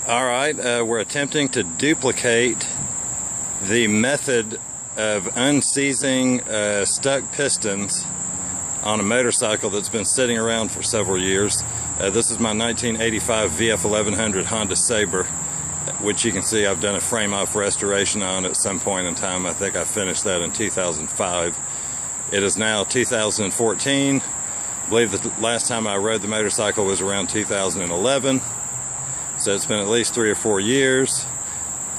Alright, we're attempting to duplicate the method of unseizing stuck pistons on a motorcycle that's been sitting around for several years. This is my 1985 VF1100 Honda Sabre, which you can see I've done a frame-off restoration on at some point in time. I think I finished that in 2005. It is now 2014. I believe the last time I rode the motorcycle was around 2011. So it's been at least 3 or 4 years.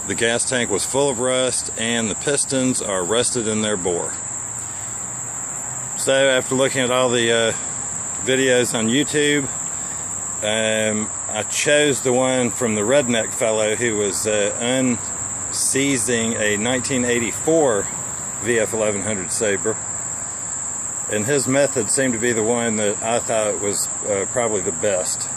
The gas tank was full of rust and the pistons are rusted in their bore. So after looking at all the videos on YouTube, I chose the one from the redneck fellow who was unseizing a 1984 VF1100 Sabre. And his method seemed to be the one that I thought was probably the best,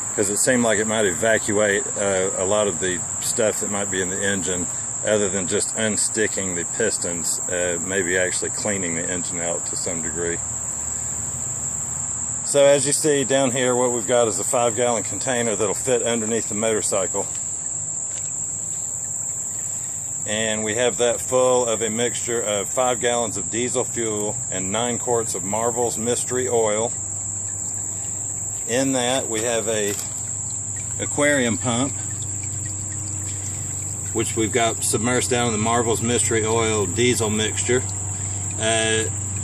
because it seemed like it might evacuate a lot of the stuff that might be in the engine, other than just unsticking the pistons, maybe actually cleaning the engine out to some degree. So as you see down here, what we've got is a 5-gallon container that'll fit underneath the motorcycle. And we have that full of a mixture of 5 gallons of diesel fuel and 9 quarts of Marvel's Mystery Oil. In that we have a aquarium pump, which we've got submersed down in the Marvel's Mystery Oil diesel mixture.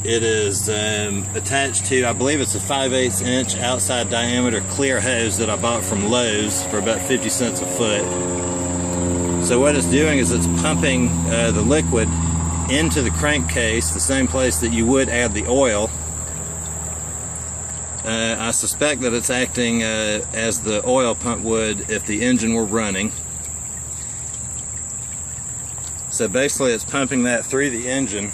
It is attached to, I believe it's a 5/8 inch outside diameter clear hose that I bought from Lowe's for about 50 cents a foot. So what it's doing is it's pumping the liquid into the crankcase, the same place that you would add the oil. I suspect that it's acting as the oil pump would if the engine were running. So basically it's pumping that through the engine.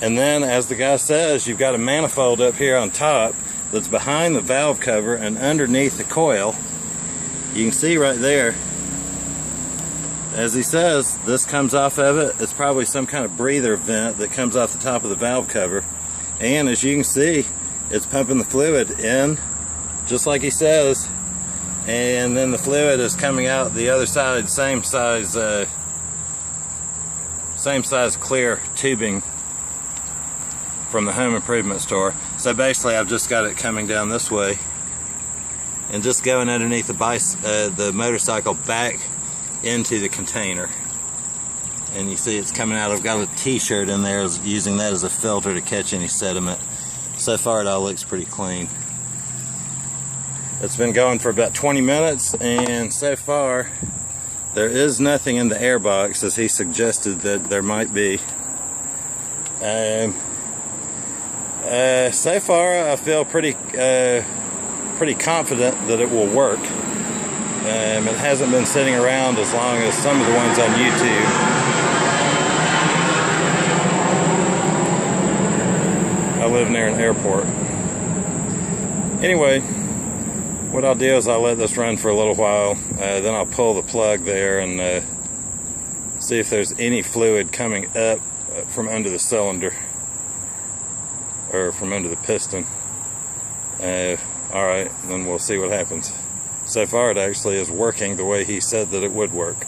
And then, as the guy says, you've got a manifold up here on top that's behind the valve cover and underneath the coil. You can see right there, as he says, this comes off of it. It's probably some kind of breather vent that comes off the top of the valve cover. And as you can see, it's pumping the fluid in, just like he says, and then the fluid is coming out the other side, same size clear tubing from the home improvement store. So basically I've just got it coming down this way and just going underneath the motorcycle back into the container. And you see it's coming out. I've got a t-shirt in there using that as a filter to catch any sediment. So far it all looks pretty clean. It's been going for about 20 minutes, and so far there is nothing in the air box, as he suggested that there might be. So far I feel pretty confident that it will work. It hasn't been sitting around as long as some of the ones on YouTube. I live near an airport. Anyway, what I'll do is I'll let this run for a little while, then I'll pull the plug there and see if there's any fluid coming up from under the cylinder, or from under the piston. Alright, then we'll see what happens. So far it actually is working the way he said that it would work.